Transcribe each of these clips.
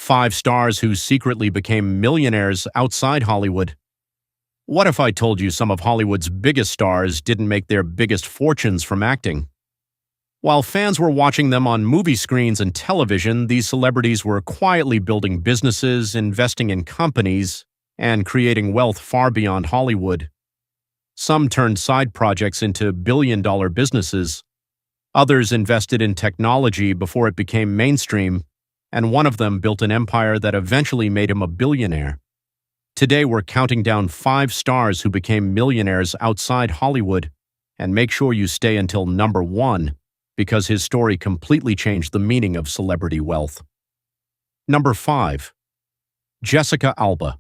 5 stars who secretly became millionaires outside Hollywood. What if I told you some of Hollywood's biggest stars didn't make their biggest fortunes from acting? While fans were watching them on movie screens and television, these celebrities were quietly building businesses, investing in companies, and creating wealth far beyond Hollywood. Some turned side projects into billion-dollar businesses. Others invested in technology before it became mainstream, and one of them built an empire that eventually made him a billionaire. Today we're counting down 5 stars who became millionaires outside Hollywood, and make sure you stay until number 1, because his story completely changed the meaning of celebrity wealth. Number 5. Jessica Alba.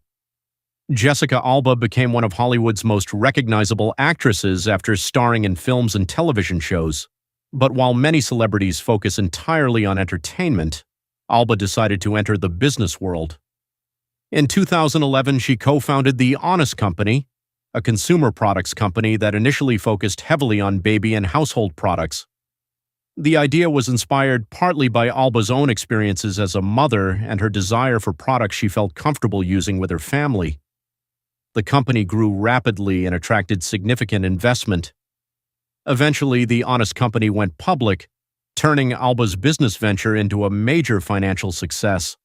Jessica Alba became one of Hollywood's most recognizable actresses after starring in films and television shows. But while many celebrities focus entirely on entertainment, Alba decided to enter the business world. In 2011, she co-founded The Honest Company, a consumer products company that initially focused heavily on baby and household products. The idea was inspired partly by Alba's own experiences as a mother and her desire for products she felt comfortable using with her family. The company grew rapidly and attracted significant investment. Eventually, The Honest Company went public, turning Alba's business venture into a major financial success.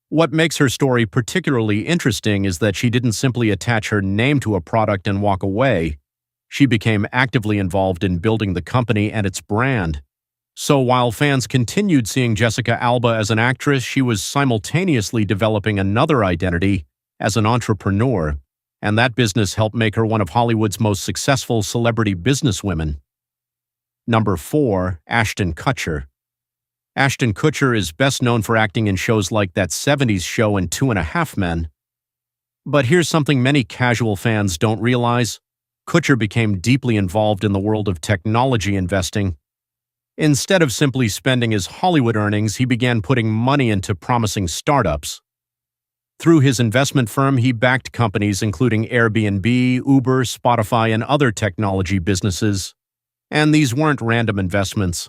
What makes her story particularly interesting is that she didn't simply attach her name to a product and walk away. She became actively involved in building the company and its brand. So while fans continued seeing Jessica Alba as an actress, she was simultaneously developing another identity as an entrepreneur, and that business helped make her one of Hollywood's most successful celebrity businesswomen. Number 4. Ashton Kutcher. Ashton Kutcher is best known for acting in shows like That 70s Show and 2.5 Men. But here's something many casual fans don't realize. Kutcher became deeply involved in the world of technology investing. Instead of simply spending his Hollywood earnings, he began putting money into promising startups. Through his investment firm, he backed companies including Airbnb, Uber, Spotify, and other technology businesses. And these weren't random investments.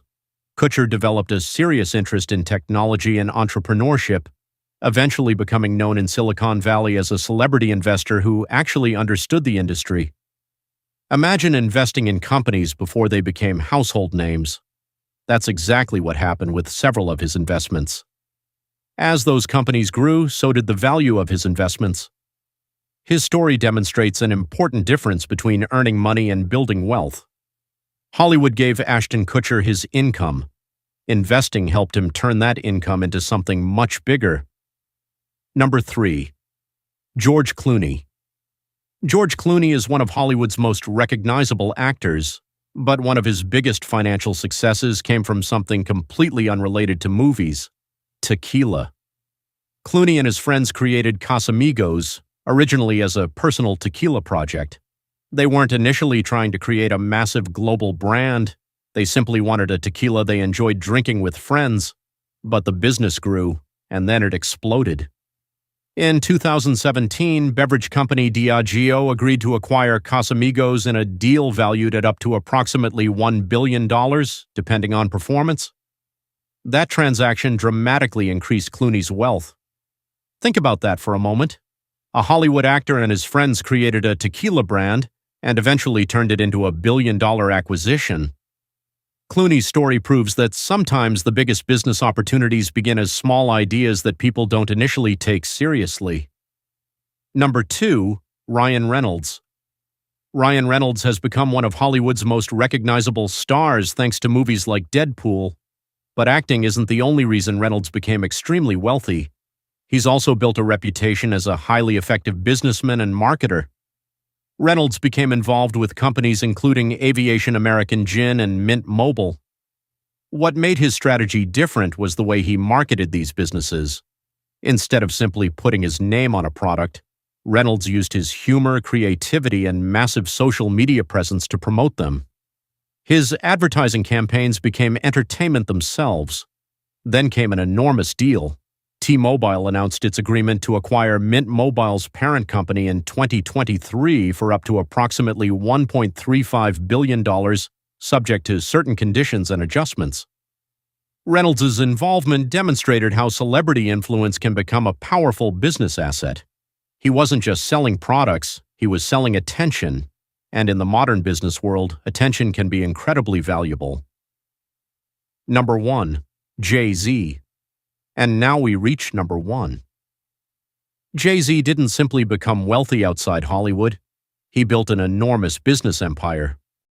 Kutcher developed a serious interest in technology and entrepreneurship, eventually becoming known in Silicon Valley as a celebrity investor who actually understood the industry. Imagine investing in companies before they became household names. That's exactly what happened with several of his investments. As those companies grew, so did the value of his investments. His story demonstrates an important difference between earning money and building wealth. Hollywood gave Ashton Kutcher his income. Investing helped him turn that income into something much bigger. Number 3. George Clooney. George Clooney is one of Hollywood's most recognizable actors, but one of his biggest financial successes came from something completely unrelated to movies: tequila. Clooney and his friends created Casamigos, originally as a personal tequila project. They weren't initially trying to create a massive global brand. They simply wanted a tequila they enjoyed drinking with friends. But the business grew, and then it exploded. In 2017, beverage company Diageo agreed to acquire Casamigos in a deal valued at up to approximately $1 billion, depending on performance. That transaction dramatically increased Clooney's wealth. Think about that for a moment. A Hollywood actor and his friends created a tequila brand and eventually turned it into a billion-dollar acquisition. Clooney's story proves that sometimes the biggest business opportunities begin as small ideas that people don't initially take seriously. Number 2. Ryan Reynolds. Ryan Reynolds has become one of Hollywood's most recognizable stars thanks to movies like Deadpool. But acting isn't the only reason Reynolds became extremely wealthy. He's also built a reputation as a highly effective businessman and marketer. Reynolds became involved with companies including Aviation American Gin and Mint Mobile. What made his strategy different was the way he marketed these businesses. Instead of simply putting his name on a product, Reynolds used his humor, creativity, and massive social media presence to promote them. His advertising campaigns became entertainment themselves. Then came an enormous deal. T-Mobile announced its agreement to acquire Mint Mobile's parent company in 2023 for up to approximately $1.35 billion, subject to certain conditions and adjustments. Reynolds' involvement demonstrated how celebrity influence can become a powerful business asset. He wasn't just selling products, he was selling attention. And in the modern business world, attention can be incredibly valuable. Number 1. Jay-Z. And now we reach number 1. Jay-Z didn't simply become wealthy outside Hollywood. He built an enormous business empire.